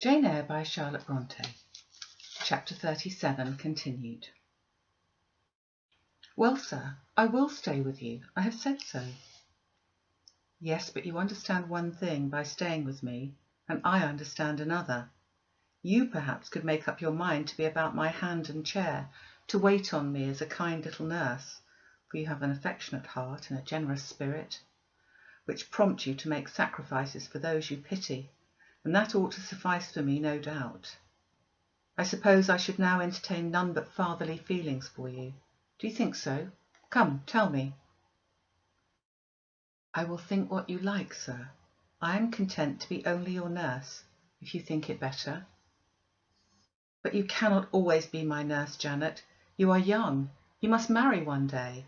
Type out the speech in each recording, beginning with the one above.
Jane Eyre by Charlotte Bronte. Chapter 37 continued. Well, sir, I will stay with you. I have said so. Yes, but you understand one thing by staying with me, and I understand another. You perhaps could make up your mind to be about my hand and chair, to wait on me as a kind little nurse, for you have an affectionate heart and a generous spirit, which prompt you to make sacrifices for those you pity, and that ought to suffice for me, no doubt. I suppose I should now entertain none but fatherly feelings for you. Do you think so? Come, tell me. I will think what you like, sir. I am content to be only your nurse, if you think it better. But you cannot always be my nurse, Janet. You are young. You must marry one day.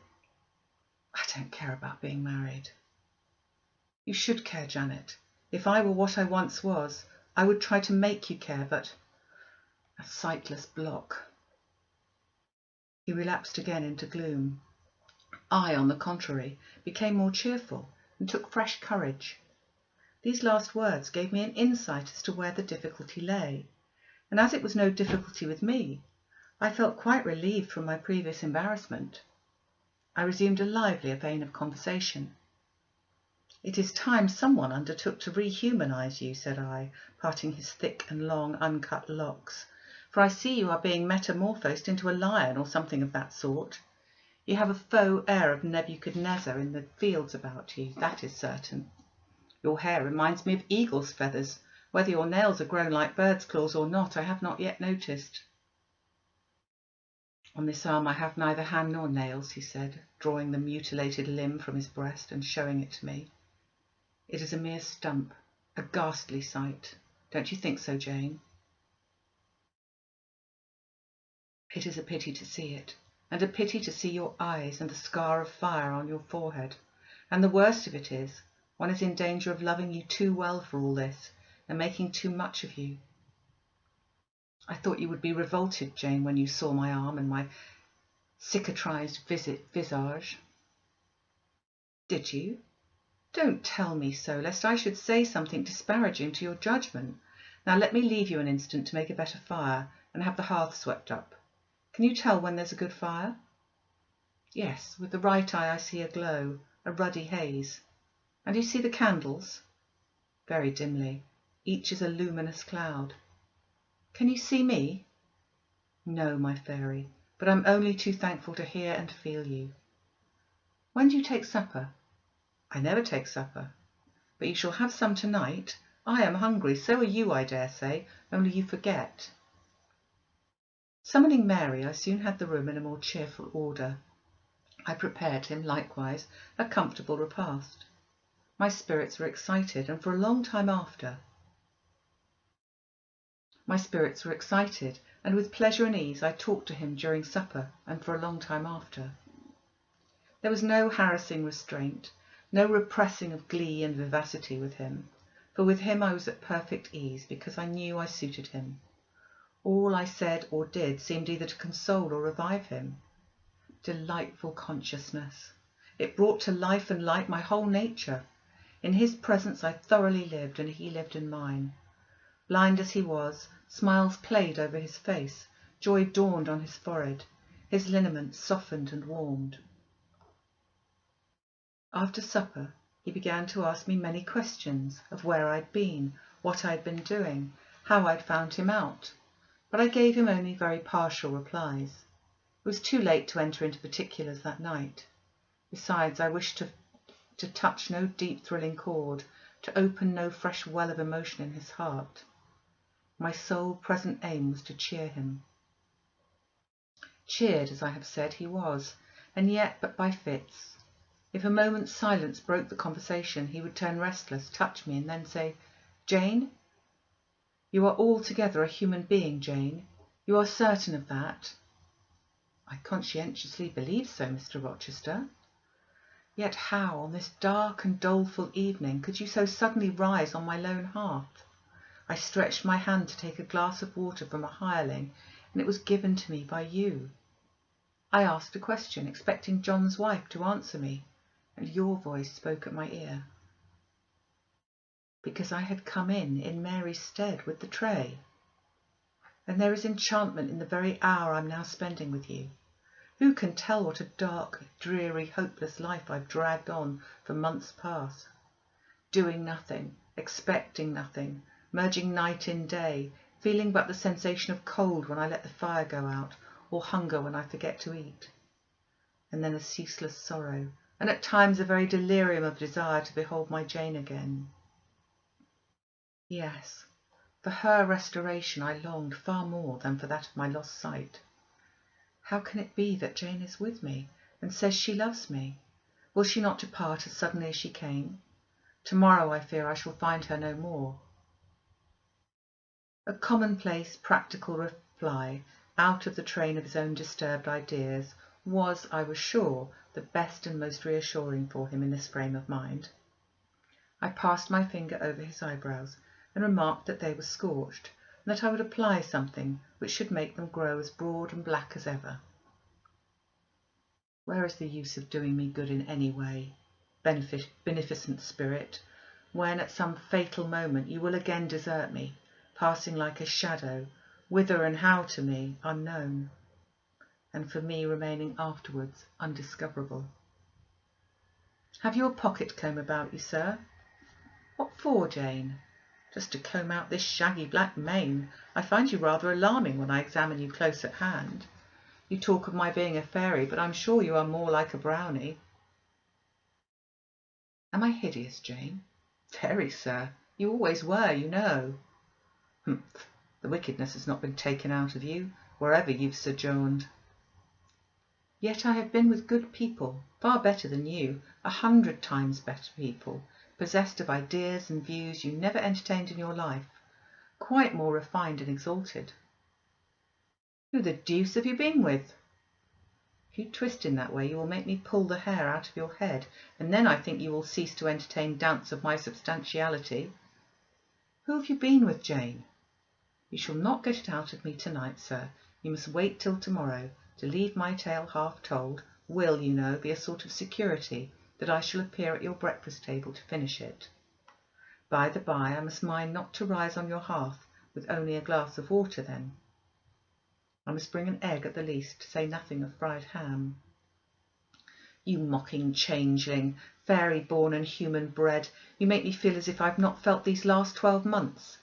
I don't care about being married. You should care, Janet. If I were what I once was, I would try to make you care, but a sightless block. He relapsed again into gloom. I, on the contrary, became more cheerful and took fresh courage. These last words gave me an insight as to where the difficulty lay, and as it was no difficulty with me, I felt quite relieved from my previous embarrassment. I resumed a livelier vein of conversation. It is time someone undertook to rehumanize you, said I, parting his thick and long uncut locks, for I see you are being metamorphosed into a lion or something of that sort. You have a faux air of Nebuchadnezzar in the fields about you, that is certain. Your hair reminds me of eagle's feathers. Whether your nails are grown like bird's claws or not, I have not yet noticed. On this arm I have neither hand nor nails, he said, drawing the mutilated limb from his breast and showing it to me. It is a mere stump, a ghastly sight. Don't you think so, Jane? It is a pity to see it, and a pity to see your eyes and the scar of fire on your forehead. And the worst of it is, one is in danger of loving you too well for all this, and making too much of you. I thought you would be revolted, Jane, when you saw my arm and my cicatrized visage. Did you? Don't tell me so, lest I should say something disparaging to your judgment. Now let me leave you an instant to make a better fire, and have the hearth swept up. Can you tell when there's a good fire? Yes, with the right eye I see a glow, a ruddy haze. And you see the candles? Very dimly. Each is a luminous cloud. Can you see me? No, my fairy, but I'm only too thankful to hear and feel you. When do you take supper? I never take supper. But you shall have some tonight. I am hungry, so are you, I dare say, only you forget. Summoning Mary, I soon had the room in a more cheerful order. I prepared him, likewise, a comfortable repast. My spirits were excited, and for a long time after. With pleasure and ease I talked to him during supper, and for a long time after. There was no harassing restraint, no repressing of glee and vivacity with him, for with him I was at perfect ease, because I knew I suited him. All I said or did seemed either to console or revive him. Delightful consciousness! It brought to life and light my whole nature. In his presence I thoroughly lived, and he lived in mine. Blind as he was, smiles played over his face, joy dawned on his forehead, his lineaments softened and warmed. After supper he began to ask me many questions of where I'd been, what I'd been doing, how I'd found him out, but I gave him only very partial replies. It was too late to enter into particulars that night. Besides, I wished to touch no deep thrilling chord, to open no fresh well of emotion in his heart. My sole present aim was to cheer him. Cheered, as I have said, he was, and yet but by fits. If a moment's silence broke the conversation, he would turn restless, touch me, and then say, "Jane? You are altogether a human being, Jane. You are certain of that?" "I conscientiously believe so, Mr. Rochester." "Yet how, on this dark and doleful evening, could you so suddenly rise on my lone hearth? I stretched my hand to take a glass of water from a hireling, and it was given to me by you. I asked a question, expecting John's wife to answer me, and your voice spoke at my ear." because I had come in Mary's stead with the tray. And there is enchantment in the very hour I'm now spending with you. Who can tell what a dark, dreary, hopeless life I've dragged on for months past? Doing nothing, expecting nothing, merging night in day, feeling but the sensation of cold when I let the fire go out, or hunger when I forget to eat. And then a ceaseless sorrow, and at times a very delirium of desire to behold my Jane again. Yes, for her restoration I longed far more than for that of my lost sight. How can it be that Jane is with me, and says she loves me? Will she not depart as suddenly as she came? Tomorrow, I fear, I shall find her no more. A commonplace, practical reply, out of the train of his own disturbed ideas, was, I was sure, the best and most reassuring for him in this frame of mind. I passed my finger over his eyebrows, and remarked that they were scorched, and that I would apply something which should make them grow as broad and black as ever. Where is the use of doing me good in any way, beneficent spirit, when at some fatal moment you will again desert me, passing like a shadow, whither and how to me unknown, and for me remaining afterwards undiscoverable? Have you a pocket comb about you, sir? What for, Jane? Just to comb out this shaggy black mane. I find you rather alarming when I examine you close at hand. You talk of my being a fairy, but I'm sure you are more like a brownie. Am I hideous, Jane? Very, sir. You always were, you know. Humph. The wickedness has not been taken out of you, wherever you've sojourned. Yet I have been with good people, far better than you, 100 times better people, possessed of ideas and views you never entertained in your life, quite more refined and exalted. Who the deuce have you been with? If you twist in that way, you will make me pull the hair out of your head, and then I think you will cease to entertain doubts of my substantiality. Who have you been with, Jane? You shall not get it out of me tonight, sir. You must wait till tomorrow. To leave my tale half told will, you know, be a sort of security that I shall appear at your breakfast table to finish it. By the by, I must mind not to rise on your hearth with only a glass of water then. I must bring an egg at the least, to say nothing of fried ham. You mocking changeling, fairy-born and human-bred, you make me feel as if I've not felt these last 12 months.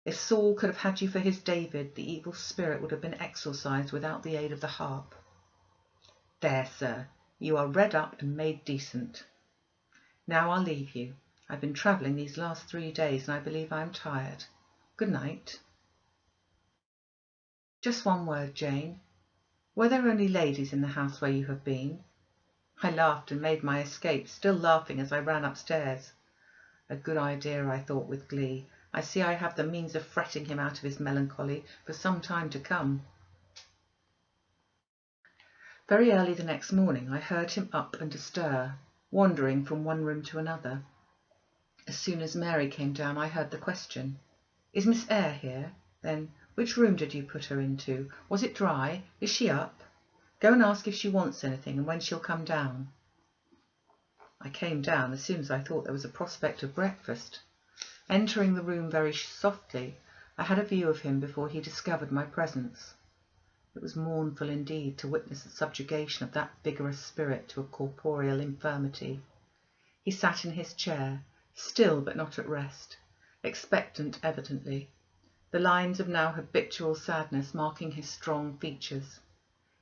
If Saul could have had you for his David, the evil spirit would have been exorcised without the aid of the harp. There, sir, you are redd up and made decent. Now I'll leave you. I've been travelling these last 3 days, and I believe I am tired. Good night. Just one word, Jane. Were there only ladies in the house where you have been? I laughed and made my escape, still laughing as I ran upstairs. A good idea, I thought with glee. I see I have the means of fretting him out of his melancholy for some time to come. Very early the next morning I heard him up and astir, wandering from one room to another. As soon as Mary came down, I heard the question. Is Miss Eyre here? Then, which room did you put her into? Was it dry? Is she up? Go and ask if she wants anything and when she'll come down. I came down as soon as I thought there was a prospect of breakfast. Entering the room very softly, I had a view of him before he discovered my presence. It was mournful indeed to witness the subjugation of that vigorous spirit to a corporeal infirmity. He sat in his chair, still but not at rest, expectant evidently, the lines of now habitual sadness marking his strong features.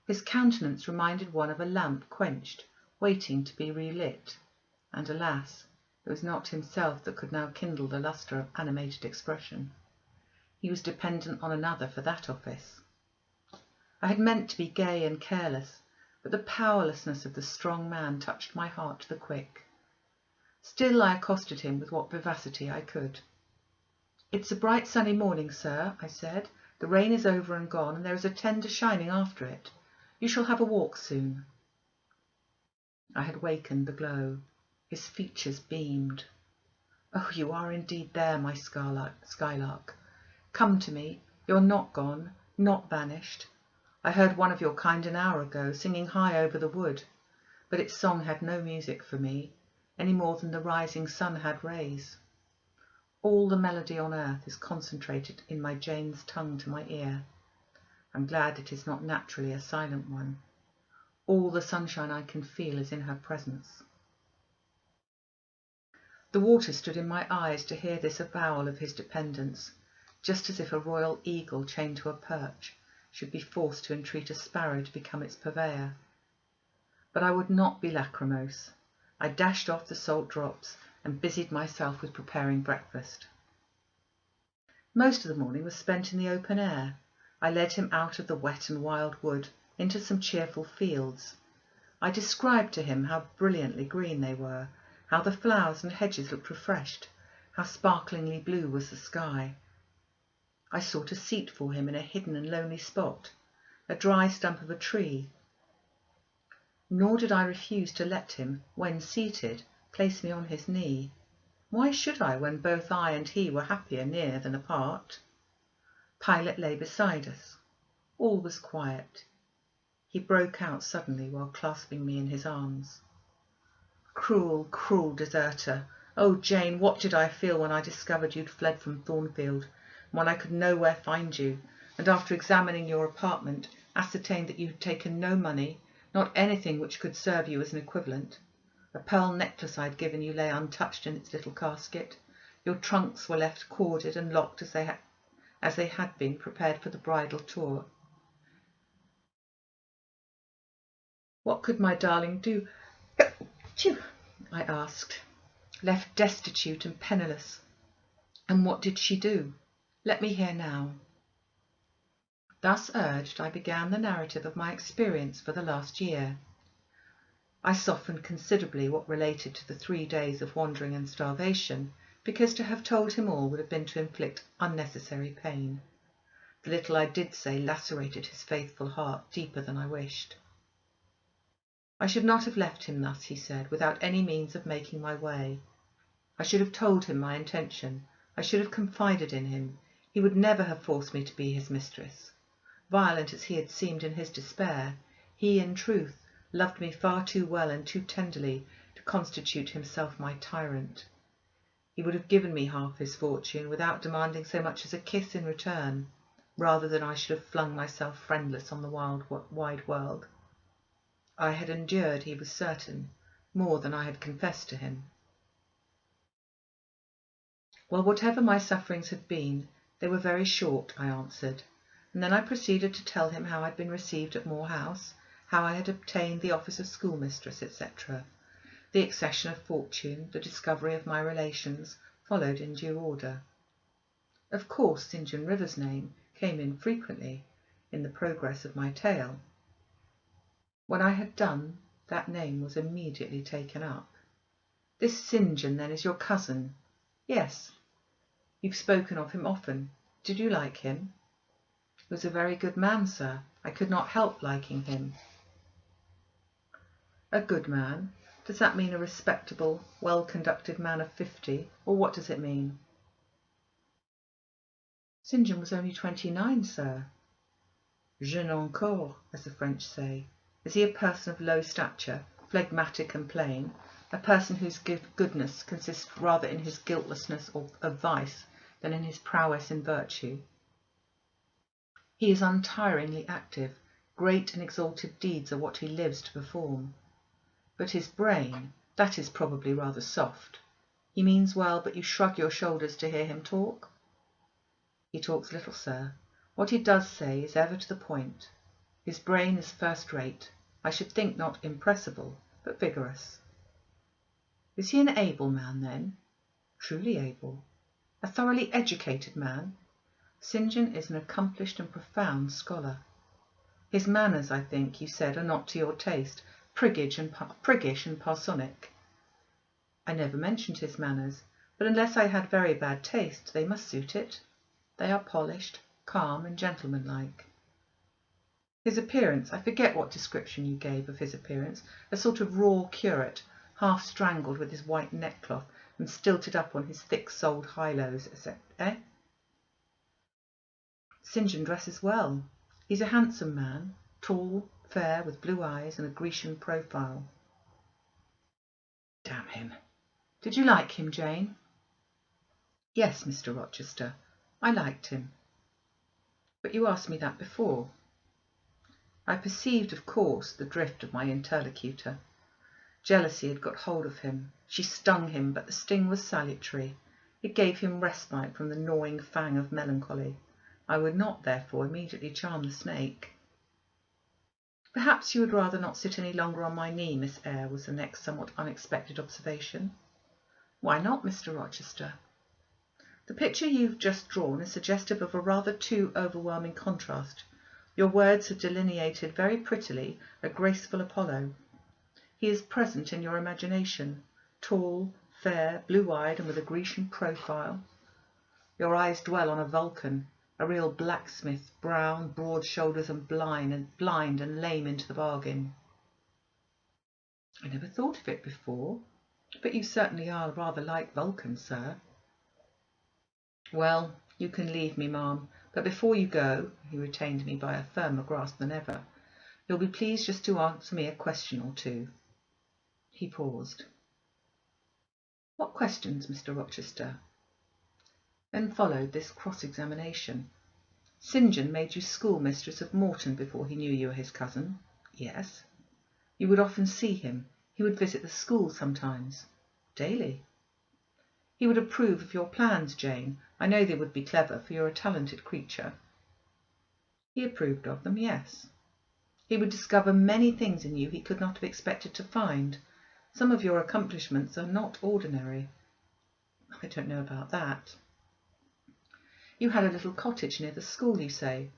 His countenance reminded one of a lamp quenched, waiting to be relit, and alas, it was not himself that could now kindle the lustre of animated expression. He was dependent on another for that office. I had meant to be gay and careless, but the powerlessness of the strong man touched my heart to the quick. Still I accosted him with what vivacity I could. "It's a bright sunny morning, sir," I said. "The rain is over and gone, and there is a tender shining after it. You shall have a walk soon." I had wakened the glow. His features beamed. "Oh, you are indeed there, my skylark. Come to me. You're not gone, not vanished. I heard one of your kind an hour ago, singing high over the wood, but its song had no music for me, any more than the rising sun had rays. All the melody on earth is concentrated in my Jane's tongue to my ear. I'm glad it is not naturally a silent one. All the sunshine I can feel is in her presence. The water stood in my eyes to hear this avowal of his dependence, just as if a royal eagle chained to a perch should be forced to entreat a sparrow to become its purveyor. But I would not be lachrymose. I dashed off the salt drops and busied myself with preparing breakfast. Most of the morning was spent in the open air. I led him out of the wet and wild wood into some cheerful fields. I described to him how brilliantly green they were, how the flowers and hedges looked refreshed, how sparklingly blue was the sky. I sought a seat for him in a hidden and lonely spot, a dry stump of a tree. Nor did I refuse to let him, when seated, place me on his knee. Why should I, when both I and he were happier near than apart? Pilot lay beside us. All was quiet. He broke out suddenly while clasping me in his arms. Cruel, cruel deserter! Oh, Jane, what did I feel when I discovered you'd fled from Thornfield, when I could nowhere find you, and after examining your apartment, ascertained that you had taken no money, not anything which could serve you as an equivalent. A pearl necklace I'd given you lay untouched in its little casket. Your trunks were left corded and locked as they had been prepared for the bridal tour. What could my darling do? I asked. Left destitute and penniless. And what did she do? Let me hear now. Thus urged, I began the narrative of my experience for the last year. I softened considerably what related to the 3 days of wandering and starvation, because to have told him all would have been to inflict unnecessary pain. The little I did say lacerated his faithful heart deeper than I wished. I should not have left him thus, he said, without any means of making my way. I should have told him my intention. I should have confided in him. He would never have forced me to be his mistress. Violent as he had seemed in his despair, he, in truth, loved me far too well and too tenderly to constitute himself my tyrant. He would have given me half his fortune without demanding so much as a kiss in return, rather than I should have flung myself friendless on the wide world. I had endured, he was certain, more than I had confessed to him. Well, whatever my sufferings had been, they were very short, I answered, and then I proceeded to tell him how I had been received at Moor House, how I had obtained the office of schoolmistress, etc. The accession of fortune, the discovery of my relations, followed in due order. Of course, St. John River's name came in frequently in the progress of my tale. When I had done, that name was immediately taken up. This St. John, then, is your cousin? Yes. You've spoken of him often. Did you like him? He was a very good man, sir. I could not help liking him. A good man? Does that mean a respectable, well-conducted man of 50, or what does it mean? St. John was only 29, sir. Jeune encore, as the French say. Is he a person of low stature, phlegmatic and plain, a person whose goodness consists rather in his guiltlessness of vice than in his prowess in virtue? He is untiringly active. Great and exalted deeds are what he lives to perform. But his brain, that is probably rather soft. He means well, but you shrug your shoulders to hear him talk? He talks little, sir. What he does say is ever to the point. His brain is first-rate. I should think not impressible, but vigorous. Is he an able man, then? Truly able. A thoroughly educated man? St. John is an accomplished and profound scholar. His manners, I think, you said, are not to your taste, priggish and parsonic. I never mentioned his manners, but unless I had very bad taste, they must suit it. They are polished, calm, and gentlemanlike. His appearance, I forget what description you gave of his appearance, a sort of raw curate, half strangled with his white neckcloth and stilted up on his thick-soled high-lows, eh? St. John dresses well. He's a handsome man, tall, fair, with blue eyes and a Grecian profile. Damn him. Did you like him, Jane? Yes, Mr. Rochester, I liked him. But you asked me that before. I perceived, of course, the drift of my interlocutor. Jealousy had got hold of him. She stung him, but the sting was salutary. It gave him respite from the gnawing fang of melancholy. I would not, therefore, immediately charm the snake. Perhaps you would rather not sit any longer on my knee, Miss Eyre, was the next somewhat unexpected observation. Why not, Mr. Rochester? The picture you've just drawn is suggestive of a rather too overwhelming contrast. Your words have delineated very prettily a graceful Apollo. He is present in your imagination, tall, fair, blue-eyed, and with a Grecian profile. Your eyes dwell on a Vulcan, a real blacksmith, brown, broad shoulders, and blind and lame into the bargain. I never thought of it before, but you certainly are rather like Vulcan, sir. Well, you can leave me, ma'am, but before you go, he retained me by a firmer grasp than ever, you'll be pleased just to answer me a question or two. He paused. What questions, Mr. Rochester? Then followed this cross-examination. St. John made you schoolmistress of Morton before he knew you were his cousin? Yes. You would often see him. He would visit the school sometimes. Daily. He would approve of your plans, Jane. I know they would be clever, for you're a talented creature. He approved of them, yes. He would discover many things in you he could not have expected to find. Some of your accomplishments are not ordinary. I don't know about that. You had a little cottage near the school, you say.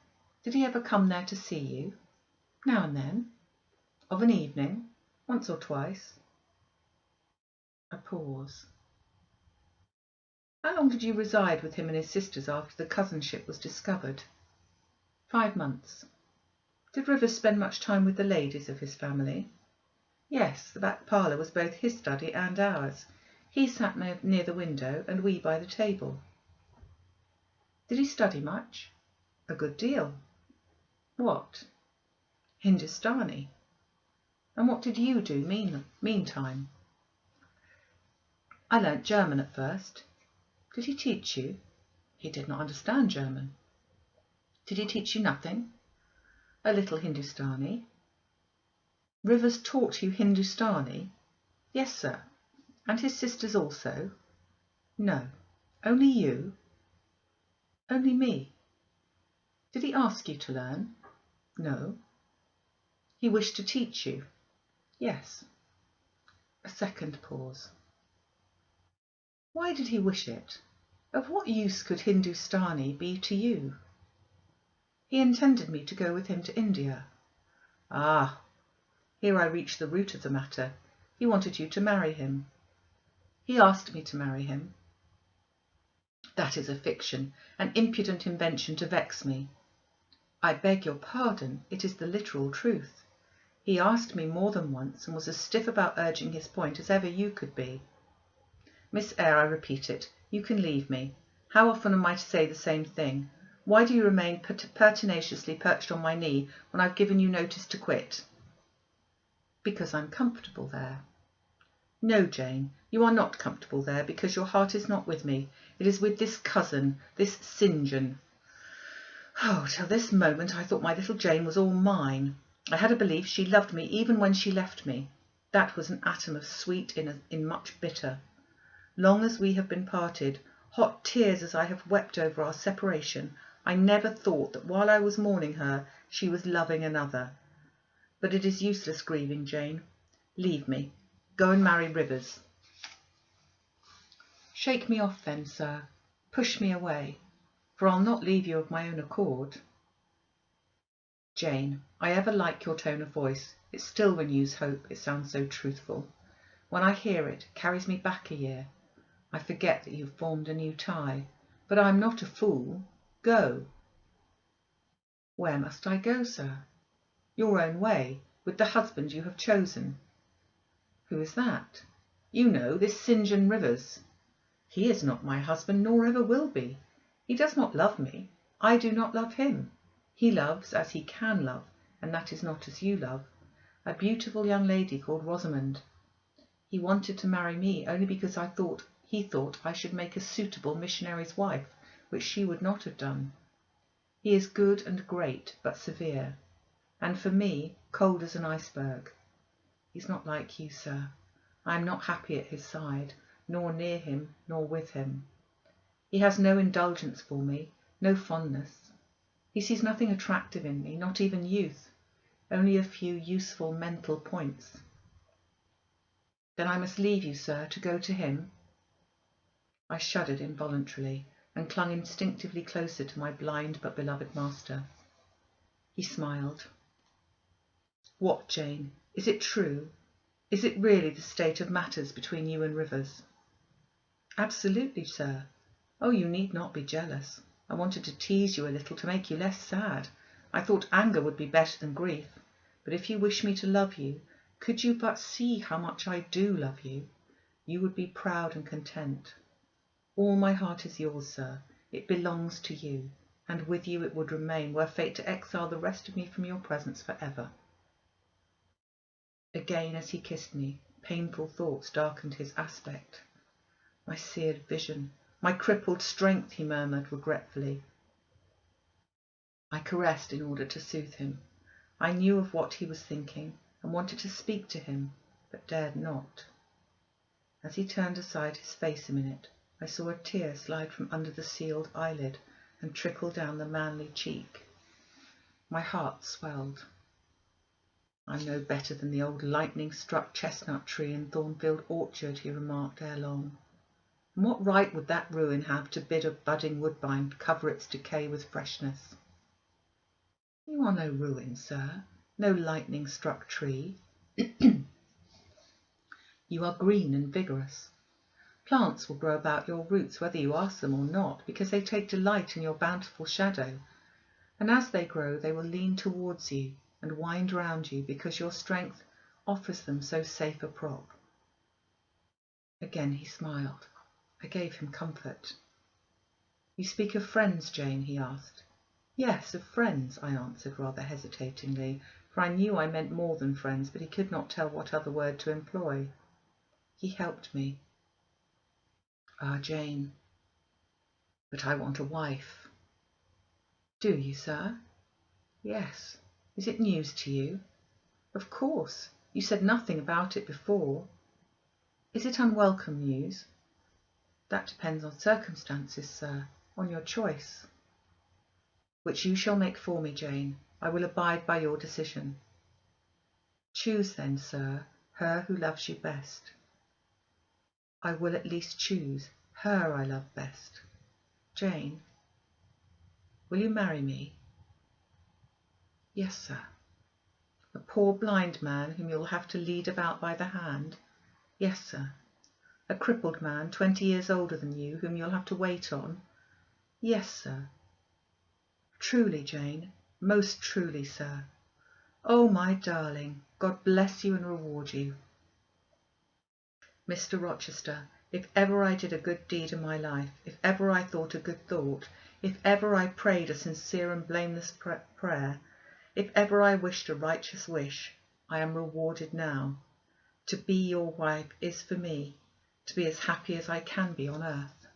Did he ever come there to see you? Now and then. Of an evening, once or twice. A pause. How long did you reside with him and his sisters after the cousinship was discovered? 5 months. Did Rivers spend much time with the ladies of his family? Yes, the back parlour was both his study and ours. He sat near the window, and we by the table. Did he study much? A good deal. What? Hindustani. And what did you do meantime? I learnt German at first. Did he teach you? He did not understand German. Did he teach you nothing? A little Hindustani. Rivers taught you Hindustani? Yes, sir. And his sisters also? No. Only you? Only me. Did he ask you to learn? No. He wished to teach you? Yes. A second pause. Why did he wish it? Of what use could Hindustani be to you? He intended me to go with him to India. Ah, here I reach the root of the matter. He wanted you to marry him. He asked me to marry him. That is a fiction, an impudent invention to vex me. I beg your pardon, it is the literal truth. He asked me more than once, and was as stiff about urging his point as ever you could be. Miss Eyre, I repeat it, you can leave me. How often am I to say the same thing? Why do you remain pertinaciously perched on my knee when I've given you notice to quit? Because I'm comfortable there. No, Jane, you are not comfortable there, because your heart is not with me. It is with this cousin, this St. John. Oh, till this moment I thought my little Jane was all mine. I had a belief she loved me even when she left me. That was an atom of sweet in much bitter. Long as we have been parted, hot tears as I have wept over our separation, I never thought that while I was mourning her, she was loving another. But it is useless grieving, Jane. Leave me. Go and marry Rivers. Shake me off then, sir. Push me away, for I'll not leave you of my own accord. Jane, I ever like your tone of voice. It still renews hope, it sounds so truthful. When I hear it, it carries me back a year. I forget that you've formed a new tie, but I'm not a fool. Go. Where must I go, sir? Your own way, with the husband you have chosen. Who is that? You know, this St. John Rivers. He is not my husband, nor ever will be. He does not love me. I do not love him. He loves as he can love, and that is not as you love, a beautiful young lady called Rosamond. He wanted to marry me only because I thought He thought I should make a suitable missionary's wife, which she would not have done. He is good and great, but severe, and for me, cold as an iceberg. He's not like you, sir. I am not happy at his side, nor near him, nor with him. He has no indulgence for me, no fondness. He sees nothing attractive in me, not even youth, only a few useful mental points. Then I must leave you, sir, to go to him? I shuddered involuntarily and clung instinctively closer to my blind but beloved master. He smiled. What, Jane? Is it true? Is it really the state of matters between you and Rivers? Absolutely, sir. Oh, you need not be jealous. I wanted to tease you a little to make you less sad. I thought anger would be better than grief. But if you wish me to love you, could you but see how much I do love you, you would be proud and content. All my heart is yours, sir. It belongs to you, and with you it would remain, were fate to exile the rest of me from your presence forever. Again, as he kissed me, painful thoughts darkened his aspect. My seared vision, my crippled strength, he murmured regretfully. I caressed in order to soothe him. I knew of what he was thinking and wanted to speak to him, but dared not. As he turned aside his face a minute, I saw a tear slide from under the sealed eyelid and trickle down the manly cheek. My heart swelled. I'm no better than the old lightning-struck chestnut tree in Thornfield Orchard, he remarked ere long. And what right would that ruin have to bid a budding woodbine cover its decay with freshness? You are no ruin, sir, no lightning-struck tree. You are green and vigorous. Plants will grow about your roots whether you ask them or not, because they take delight in your bountiful shadow, and as they grow they will lean towards you and wind round you because your strength offers them so safe a prop. Again he smiled. I gave him comfort. You speak of friends, Jane, he asked. Yes, of friends, I answered rather hesitatingly, for I knew I meant more than friends, but he could not tell what other word to employ. He helped me. Ah, Jane, but I want a wife. Do you, sir? Yes. Is it news to you? Of course. You said nothing about it before. Is it unwelcome news? That depends on circumstances, sir, on your choice. Which you shall make for me, Jane. I will abide by your decision. Choose then, sir, her who loves you best. I will at least choose her I love best. Jane, will you marry me? Yes, sir. A poor blind man whom you'll have to lead about by the hand? Yes, sir. A crippled man, 20 years older than you, whom you'll have to wait on? Yes, sir. Truly, Jane, most truly, sir. Oh, my darling, God bless you and reward you. Mr. Rochester, if ever I did a good deed in my life, if ever I thought a good thought, if ever I prayed a sincere and blameless prayer, if ever I wished a righteous wish, I am rewarded now. To be your wife is for me to be as happy as I can be on earth.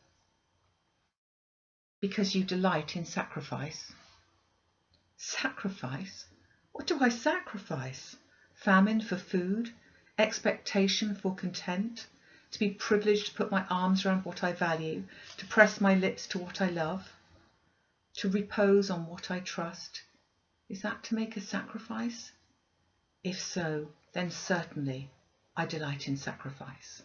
Because you delight in sacrifice. Sacrifice? What do I sacrifice? Famine for food? Expectation for content? To be privileged to put my arms around what I value, to press my lips to what I love? To repose on what I trust? Is that to make a sacrifice? If so, then certainly I delight in sacrifice.